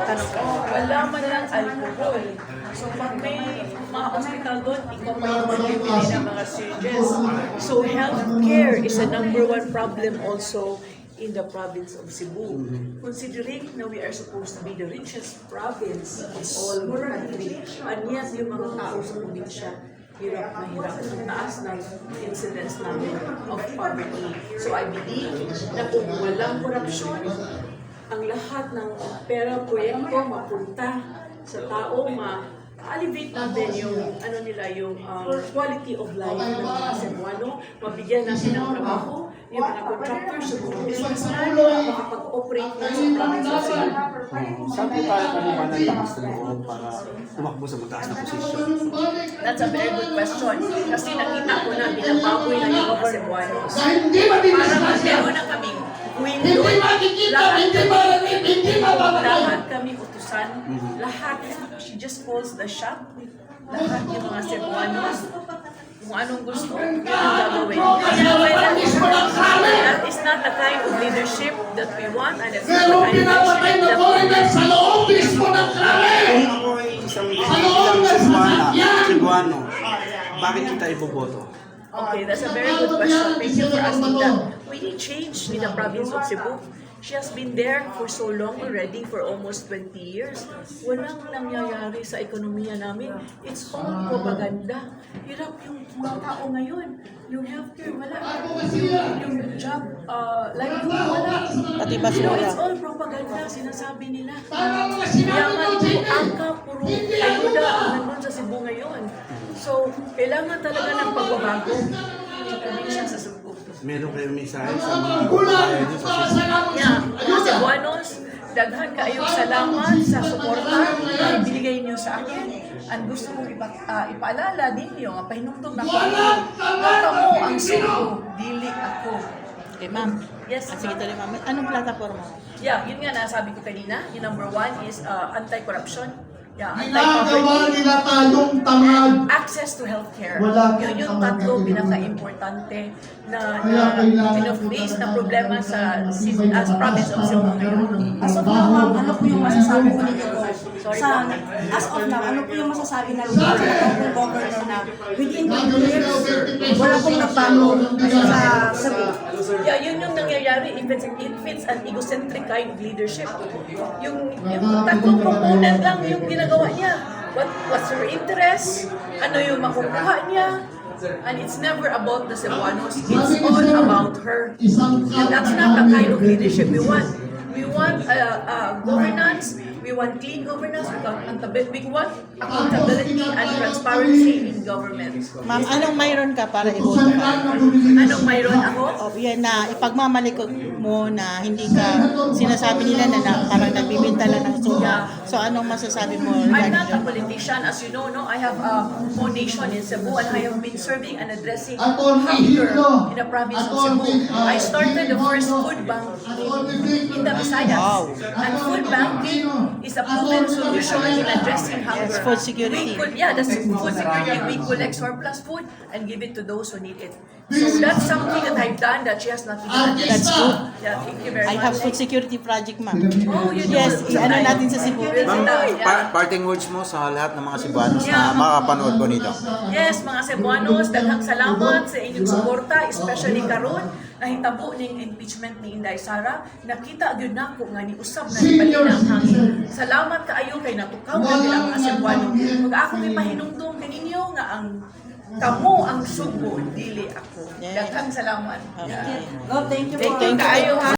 Tanong ka. Wala man lang alcohol. So pag may mga hospital doon, ikaw pa yung magbibili ng mga syringes. So healthcare is a #1 problem also in the province of Cebu. Considering na we are supposed to be the richest province in all the country, and yet yung mga tao sa probinsya, hirap na hirap. Taas ng incidence namin of poverty. So I believe na kung walang korupsyon, ang lahat ng pera proyekto mapunta sa tao, ma-alleviate natin yung yung quality of life ng mga Cebuano, mabigyan natin ng trabaho, yung mga contractors, yung mga businessman, makapag-operate na sa province of Cebu. Saan po tayo kumuha ng lakas ng loob para tumakbo sa mataas na posisyon? That's a very good question. Kasi nakita ko na binababoy na yung mga Cebuanos. Para meron na kaming window, lahat kami utusan, lahat, she just calls the shop, lahat yung mga Cebuanos, kung anong gusto, yun ang gagawin. That is not the kind of leadership that we want, and it's not the kind of leadership that we want. Kung ako ay isang Cebuano, bakit kita iboboto? Okay, that's a very good question. Thank you for asking that. We need change in the province of Cebu. She has been there for so long already, for almost 20 years. Walang nangyayari sa ekonomiya namin. It's all propaganda. Hirap yung mga tao ngayon. Yung healthcare, wala. Yung job, livelihood, wala. Pati basura. It's all propaganda, sinasabi nila. Yaman, puro angka, puro ayuda ang nandun sa Cebu ngayon. So, kailangan talaga ng pagbabago sa probinsya sa Cebu. Meron kayong mensahe sa mga kababayan niyo sa Cebu? Yeah, mga Cebuanos, daghan kayong salamat sa suporta na ibinigay niyo sa akin. At gusto kong ipaalala ninyo, pahinumdum na ko, mo ang Cebu, dili ako. Okay, ma'am. Yes. Sige tuloy, ma'am. Anong plataforma? Yeah, yun nga nasabi ko kanina. Yung #1 is anti-corruption. Yeah, Ginagawa anti-poverty. nila tayong tamad. Access to healthcare. Wala Yun yung kang tatlo tamad. pinaka-importante na kailangan pino-face na problema sa province of Cebu ngayon. As of now, ma'am, ano po yung masasabi ko ninyo po? Sorry, Sa, ma'am. as of now, ano po yung masasabi na ng governor na within 2 years, wala pong nagbago sa Cebu? Yeah, yun yung nangyayari if it's an egocentric kind of leadership. Yung tatlong component lang yung ginagawa niya. What's her interest? Ano yung makukuha niya? And it's never about the Cebuanos. It's all about her. And that's not the kind of leadership we want. We want governance. We want clean governance. We want accountability and transparency in government. Ma'am, anong mayroon ka para iboto ka? Anong mayroon ako? O, yan na ipagmamalikot mo na hindi ka sinasabi nila na parang nagbibinta lang ng suga. So, anong masasabi mo? I'm not a politician, as you know, no? I have a foundation in Cebu and I have been serving and addressing hunger in the province of Cebu. I started the first food bank in the Visayas. Wow. And food banking is a proven solution in addressing hunger. That's food security. That's food security. We collect surplus food and give it to those who need it. So that's something that I've done that she has not done. That's good. Yeah, thank you very I much. have food security project, ma'am. Oh, you do. Yes, ano natin sa Cebu. Ma'am, parting words mo sa lahat ng mga Cebuanos na makakapanood po nito. Yes, mga Cebuanos, daghang salamat sa inyong suporta, especially karon nahitabo ning impeachment ni Inday Sara. Nakita gyud nako nga ni usab na ipalina ang hangin. Salamat kaayo kay natukaw na nila ang mga Cebuano. Ug akong ipahinumdum kaninyo nga ang kamo ang Subo, dili ako. Yeah. Daghang salamat. Okay. Oh, thank you po. Thank you kaayo ha.